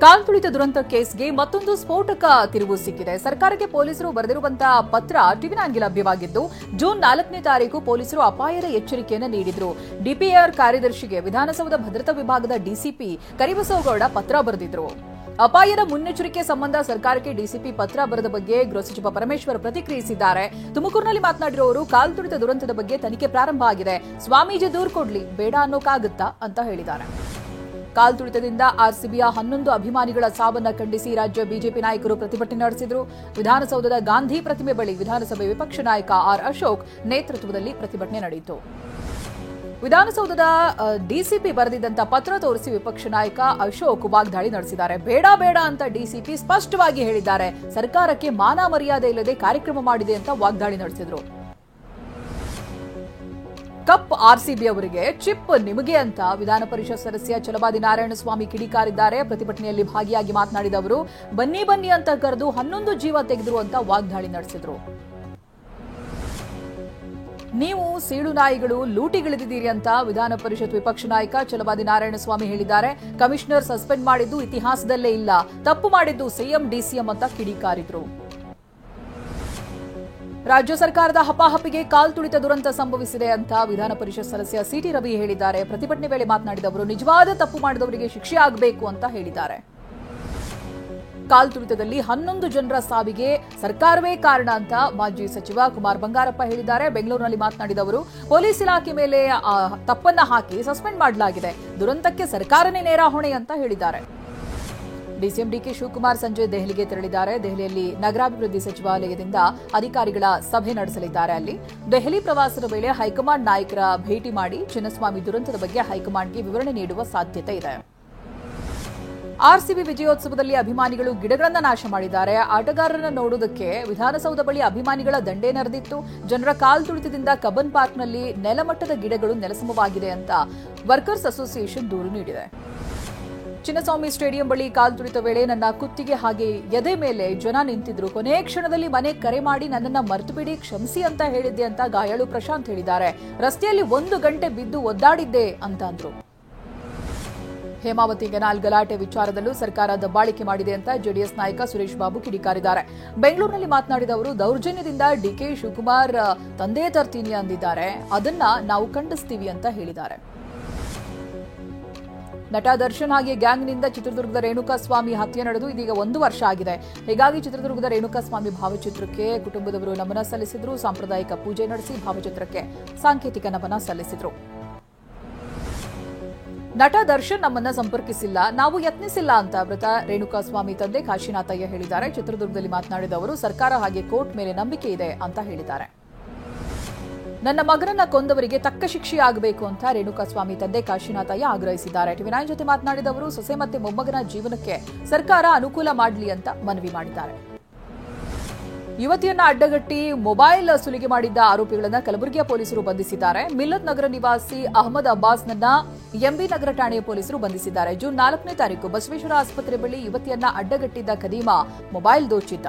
ಕಾಲ್ತುಳಿತ ದುರಂತ ಕೇಸ್ಗೆ ಮತ್ತೊಂದು ಸ್ಫೋಟಕ ತಿರುವು ಸಿಕ್ಕಿದೆ. ಸರ್ಕಾರಕ್ಕೆ ಪೊಲೀಸರು ಬರೆದಿರುವಂತಹ ಪತ್ರ ಟಿವಿ9ಗೆ ಲಭ್ಯವಾಗಿದ್ದು, ಜೂನ್ 4ನೇ ತಾರೀಕು ಪೊಲೀಸರು ಅಪಾಯದ ಎಚ್ಚರಿಕೆಯನ್ನು ನೀಡಿದ್ರು. ಡಿಪಿಆರ್ ಕಾರ್ಯದರ್ಶಿಗೆ ವಿಧಾನಸೌಧ ಭದ್ರತಾ ವಿಭಾಗದ ಡಿಸಿಪಿ ಕರಿಬಸವಗೌಡ ಪತ್ರ ಬರೆದಿದ್ರು. ಅಪಾಯದ ಮುನ್ನೆಚ್ಚರಿಕೆ ಸಂಬಂಧ ಸರ್ಕಾರಕ್ಕೆ ಡಿಸಿಪಿ ಪತ್ರ ಬರೆದ ಬಗ್ಗೆ ಗೃಹ ಸಚಿವ ಪರಮೇಶ್ವರ್ ಪ್ರತಿಕ್ರಿಯಿಸಿದ್ದಾರೆ. ತುಮಕೂರಿನಲ್ಲಿ ಮಾತನಾಡಿರುವ ಕಾಲ್ತುಳಿತ ದುರಂತದ ಬಗ್ಗೆ ತನಿಖೆ ಪ್ರಾರಂಭ ಆಗಿದೆ, ಸ್ವಾಮೀಜಿ ದೂರು ಕೊಡ್ಲಿ, ಬೇಡ ಅನ್ನೋಕ್ಕಾಗುತ್ತಾ ಅಂತ ಹೇಳಿದ್ದಾರೆ. ಕಾಲ್ತುಳಿತದಿಂದ ಆರ್ಸಿಬಿಯ 11 ಅಭಿಮಾನಿಗಳ ಸಾವನ್ನ ಖಂಡಿಸಿ ರಾಜ್ಯ ಬಿಜೆಪಿ ನಾಯಕರು ಪ್ರತಿಭಟನೆ ನಡೆಸಿದರು. ವಿಧಾನಸೌಧದ ಗಾಂಧಿ ಪ್ರತಿಮೆ ಬಳಿ ವಿಧಾನಸಭೆ ವಿಪಕ್ಷ ನಾಯಕ ಆರ್ ಅಶೋಕ್ ನೇತೃತ್ವದಲ್ಲಿ ಪ್ರತಿಭಟನೆ ನಡೆಯಿತು. ವಿಧಾನಸೌಧದ ಡಿಸಿಪಿ ಬರೆದಿದ್ದಂತ ಪತ್ರ ತೋರಿಸಿ ವಿಪಕ್ಷ ನಾಯಕ ಅಶೋಕ್ ವಾಗ್ದಾಳಿ ನಡೆಸಿದ್ದಾರೆ. ಬೇಡ ಬೇಡ ಅಂತ ಡಿಸಿಪಿ ಸ್ಪಷ್ಟವಾಗಿ ಹೇಳಿದ್ದಾರೆ. ಸರ್ಕಾರಕ್ಕೆ ಮಾನ ಮರ್ಯಾದೆ ಇಲ್ಲದೆ ಕಾರ್ಯಕ್ರಮ ಮಾಡಿದೆ ಅಂತ ವಾಗ್ದಾಳಿ ನಡೆಸಿದರು. ಕಪ್ ಆರ್ಸಿಬಿ ಅವರಿಗೆ ಚಿಪ್ ನಿಮಗೆ ಅಂತ ವಿಧಾನ ಪರಿಷತ್ ಸದಸ್ಯ ಛಲವಾದಿ ನಾರಾಯಣಸ್ವಾಮಿ ಕಿಡಿಕಾರಿದ್ದಾರೆ. ಪ್ರತಿಭಟನೆಯಲ್ಲಿ ಭಾಗಿಯಾಗಿ ಮಾತನಾಡಿದ ಅವರು, ಬನ್ನಿ ಬನ್ನಿ ಅಂತ ಕರೆದು 11 ಜೀವ ತೆಗೆದ್ರು ಅಂತ ವಾಗ್ದಾಳಿ ನಡೆಸಿದ್ರು. ನೀವು ಸೀಳು ನಾಯಿಗಳು ಲೂಟಿಗಿಳಿದಿದ್ದೀರಿ ಅಂತ ವಿಧಾನ ಪರಿಷತ್ ವಿಪಕ್ಷ ನಾಯಕ ಛಲವಾದಿ ನಾರಾಯಣಸ್ವಾಮಿ ಹೇಳಿದ್ದಾರೆ. ಕಮಿಷನರ್ ಸಸ್ಪೆಂಡ್ ಮಾಡಿದ್ದು ಇತಿಹಾಸದಲ್ಲೇ ಇಲ್ಲ, ತಪ್ಪು ಮಾಡಿದ್ದು ಸಿಎಂ ಡಿಸಿಎಂ ಅಂತ ಕಿಡಿಕಾರಿದ್ರು. ರಾಜ್ಯ ಸರ್ಕಾರದ ಹಪಾಹಪಿಗೆ ಕಾಲ್ತುಳಿತ ದುರಂತ ಸಂಭವಿಸಿದೆ ಅಂತ ವಿಧಾನ ಪರಿಷತ್ ಸದಸ್ಯ ಸಿಟಿ ರವಿ ಹೇಳಿದ್ದಾರೆ. ಪ್ರತಿಭಟನೆ ವೇಳೆ ಮಾತನಾಡಿದವರು, ನಿಜವಾದ ತಪ್ಪು ಮಾಡಿದವರಿಗೆ ಶಿಕ್ಷೆ ಆಗಬೇಕು ಅಂತ ಹೇಳಿದ್ದಾರೆ. ಕಾಲ್ತುಳಿತದಲ್ಲಿ 11 ಜನರ ಸಾವಿಗೆ ಸರ್ಕಾರವೇ ಕಾರಣ ಅಂತ ಮಾಜಿ ಸಚಿವ ಕುಮಾರ್ ಬಂಗಾರಪ್ಪ ಹೇಳಿದ್ದಾರೆ. ಬೆಂಗಳೂರಿನಲ್ಲಿ ಮಾತನಾಡಿದವರು, ಪೊಲೀಸ್ ಇಲಾಖೆ ಮೇಲೆ ತಪ್ಪನ್ನ ಹಾಕಿ ಸಸ್ಪೆಂಡ್ ಮಾಡಲಾಗಿದೆ, ದುರಂತಕ್ಕೆ ಸರ್ಕಾರನೇ ನೇರ ಹೊಣೆ ಅಂತ ಹೇಳಿದ್ದಾರೆ. ಡಿಸಿಎಂ ಡಿಕೆ ಶಿವಕುಮಾರ್ ಸಂಜೆ ದೆಹಲಿಗೆ ತೆರಳಿದ್ದಾರೆ. ದೆಹಲಿಯಲ್ಲಿ ನಗರಾಭಿವೃದ್ಧಿ ಸಚಿವಾಲಯದಿಂದ ಅಧಿಕಾರಿಗಳ ಸಭೆ ನಡೆಸಲಿದ್ದಾರೆ. ಅಲ್ಲಿ ದೆಹಲಿ ಪ್ರವಾಸದ ವೇಳೆ ಹೈಕಮಾಂಡ್ ನಾಯಕರ ಭೇಟಿ ಮಾಡಿ ಚಿನ್ನಸ್ವಾಮಿ ದುರಂತದ ಬಗ್ಗೆ ಹೈಕಮಾಂಡ್ಗೆ ವಿವರಣೆ ನೀಡುವ ಸಾಧ್ಯತೆ ಇದೆ. ಆರ್ಸಿಬಿ ವಿಜಯೋತ್ಸವದಲ್ಲಿ ಅಭಿಮಾನಿಗಳು ಗಿಡಗಳನ್ನು ನಾಶ ಮಾಡಿದ್ದಾರೆ. ಆಟಗಾರರನ್ನು ನೋಡುವುದಕ್ಕೆ ವಿಧಾನಸೌಧ ಬಳಿ ಅಭಿಮಾನಿಗಳ ದಂಡೇ ನಡೆದಿತ್ತು. ಜನರ ಕಾಲ್ತುಳಿತದಿಂದ ಕಬ್ಬನ್ ಪಾರ್ಕ್ನಲ್ಲಿ ನೆಲಮಟ್ಟದ ಗಿಡಗಳು ನೆಲಸಮವಾಗಿದೆ ಅಂತ ವರ್ಕರ್ಸ್ ಅಸೋಸಿಯೇಷನ್ ದೂರು ನೀಡಿದೆ. ಚಿನ್ನಸ್ವಾಮಿ ಸ್ಟೇಡಿಯಂ ಬಳಿ ಕಾಲ್ತುಳಿತ ವೇಳೆ ನನ್ನ ಕುತ್ತಿಗೆ ಹಾಗೆ ಎದೆ ಮೇಲೆ ಜನ ನಿಂತಿದ್ರು. ಕೊನೆಯ ಕ್ಷಣದಲ್ಲಿ ಮನೆ ಕರೆ ಮಾಡಿ ನನ್ನನ್ನ ಮರೆತುಬಿಡಿ, ಕ್ಷಮಿಸಿ ಅಂತ ಹೇಳಿದ್ದೆ ಅಂತ ಗಾಯಾಳು ಪ್ರಶಾಂತ್ ಹೇಳಿದ್ದಾರೆ. ರಸ್ತೆಯಲ್ಲಿ 1 ಗಂಟೆ ಬಿದ್ದು ಒದ್ದಾಡಿದ್ದೆ ಅಂತ ಅಂದ್ರು. ಹೇಮಾವತಿ ಕೆನಾಲ್ ಗಲಾಟೆ ವಿಚಾರದಲ್ಲೂ ಸರ್ಕಾರ ದಬ್ಬಾಳಿಕೆ ಮಾಡಿದೆ ಅಂತ ಜೆಡಿಎಸ್ ನಾಯಕ ಸುರೇಶ್ ಬಾಬು ಕಿಡಿಕಾರಿದ್ದಾರೆ. ಬೆಂಗಳೂರಿನಲ್ಲಿ ಮಾತನಾಡಿದ ಅವರು, ದೌರ್ಜನ್ಯದಿಂದ ಡಿಕೆ ಶಿವಕುಮಾರ್ ತಂದೆ ತರ್ತೀನಿ ಅಂದಿದ್ದಾರೆ, ಅದನ್ನ ನಾವು ಖಂಡಿಸ್ತೀವಿ ಅಂತ ಹೇಳಿದ್ದಾರೆ. ನಟ ದರ್ಶನ್ ಹಾಗೆ ಗ್ಯಾಂಗ್ನಿಂದ ಚಿತ್ರದುರ್ಗದ ರೇಣುಕಾಸ್ವಾಮಿ ಹತ್ಯೆ ನಡೆದು ಇದೀಗ 1 ವರ್ಷ ಆಗಿದೆ. ಹೀಗಾಗಿ ಚಿತ್ರದುರ್ಗದ ರೇಣುಕಾಸ್ವಾಮಿ ಭಾವಚಿತ್ರಕ್ಕೆ ಕುಟುಂಬದವರು ನಮನ ಸಲ್ಲಿಸಿದ್ರು. ಸಾಂಪ್ರದಾಯಿಕ ಪೂಜೆ ನಡೆಸಿ ಭಾವಚಿತ್ರಕ್ಕೆ ಸಾಂಕೇತಿಕ ನಮನ ಸಲ್ಲಿಸಿದ್ರು. ನಟ ದರ್ಶನ್ ನಮ್ಮನ್ನ ಸಂಪರ್ಕಿಸಿಲ್ಲ, ನಾವು ಯತ್ನಿಸಿಲ್ಲ ಅಂತ ಮೃತ ರೇಣುಕಾಸ್ವಾಮಿ ತಂದೆ ಕಾಶಿನಾಥಯ್ಯ ಹೇಳಿದ್ದಾರೆ. ಚಿತ್ರದುರ್ಗದಲ್ಲಿ ಮಾತನಾಡಿದ ಅವರು, ಸರ್ಕಾರ ಹಾಗೆ ಕೋರ್ಟ್ ಮೇಲೆ ನಂಬಿಕೆ ಇದೆ ಅಂತ ಹೇಳಿದ್ದಾರೆ. ನನ್ನ ಮಗನನ್ನ ಕೊಂದವರಿಗೆ ತಕ್ಕ ಶಿಕ್ಷೆಯಾಗಬೇಕು ಅಂತ ರೇಣುಕಾಸ್ವಾಮಿ ತಂದೆ ಕಾಶಿನಾಥಯ್ಯ ಆಗ್ರಹಿಸಿದ್ದಾರೆ. ಟಿವಿ9 ಜೊತೆ ಮಾತನಾಡಿದ ಅವರು, ಸೊಸೆ ಮತ್ತೆ ಮೊಮ್ಮಗನ ಜೀವನಕ್ಕೆ ಸರ್ಕಾರ ಅನುಕೂಲ ಮಾಡಲಿ ಅಂತ ಮನವಿ ಮಾಡಿದ್ದಾರೆ. ಯುವತಿಯನ್ನ ಅಡ್ಡಗಟ್ಟಿ ಮೊಬೈಲ್ ಸುಲಿಗೆ ಮಾಡಿದ್ದ ಆರೋಪಿಗಳನ್ನು ಕಲಬುರಗಿಯ ಪೊಲೀಸರು ಬಂಧಿಸಿದ್ದಾರೆ. ಮಿಲ್ಲತ್ ನಗರ ನಿವಾಸಿ ಅಹಮದ್ ಅಬ್ಬಾಸ್ನನ್ನ ಎಂಬಿ ನಗರ ಠಾಣೆಯ ಪೊಲೀಸರು ಬಂಧಿಸಿದ್ದಾರೆ. ಜೂನ್ 4ನೇ ತಾರೀಕು ಬಸವೇಶ್ವರ ಆಸ್ಪತ್ರೆ ಬಳಿ ಯುವತಿಯನ್ನ ಅಡ್ಡಗಟ್ಟಿದ್ದ ಖದೀಮ ಮೊಬೈಲ್ ದೋಚಿದ್ದ.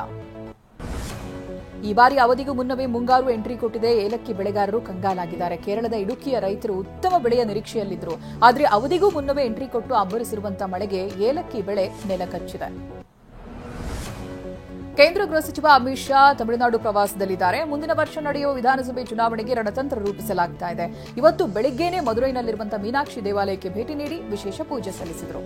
ಈ ಬಾರಿ ಅವಧಿಗೂ ಮುನ್ನವೇ ಮುಂಗಾರು ಎಂಟ್ರಿ ಕೊಟ್ಟಿದೆ. ಏಲಕ್ಕಿ ಬೆಳೆಗಾರರು ಕಂಗಾಲಾಗಿದ್ದಾರೆ. ಕೇರಳದ ಇಡುಕಿಯ ರೈತರು ಉತ್ತಮ ಬೆಳೆಯ ನಿರೀಕ್ಷೆಯಲ್ಲಿದ್ದರು. ಆದರೆ ಅವಧಿಗೂ ಮುನ್ನವೇ ಎಂಟ್ರಿ ಕೊಟ್ಟು ಅಬ್ಬರಿಸಿರುವಂತಹ ಮಳೆಗೆ ಏಲಕ್ಕಿ ಬೆಳೆ ನೆಲಕಚ್ಚಿದೆ. ಕೇಂದ್ರ ಗೃಹ ಸಚಿವ ಅಮಿತ್ ಶಾ ತಮಿಳುನಾಡು ಪ್ರವಾಸದಲ್ಲಿದ್ದಾರೆ. ಮುಂದಿನ ವರ್ಷ ನಡೆಯುವ ವಿಧಾನಸಭೆ ಚುನಾವಣೆಗೆ ರಣತಂತ್ರ ರೂಪಿಸಲಾಗ್ತಾ ಇದೆ. ಇವತ್ತು ಬೆಳಿಗ್ಗೆನೇ ಮದುರೈನಲ್ಲಿರುವಂತಹ ಮೀನಾಕ್ಷಿ ದೇವಾಲಯಕ್ಕೆ ಭೇಟಿ ನೀಡಿ ವಿಶೇಷ ಪೂಜೆ ಸಲ್ಲಿಸಿದರು.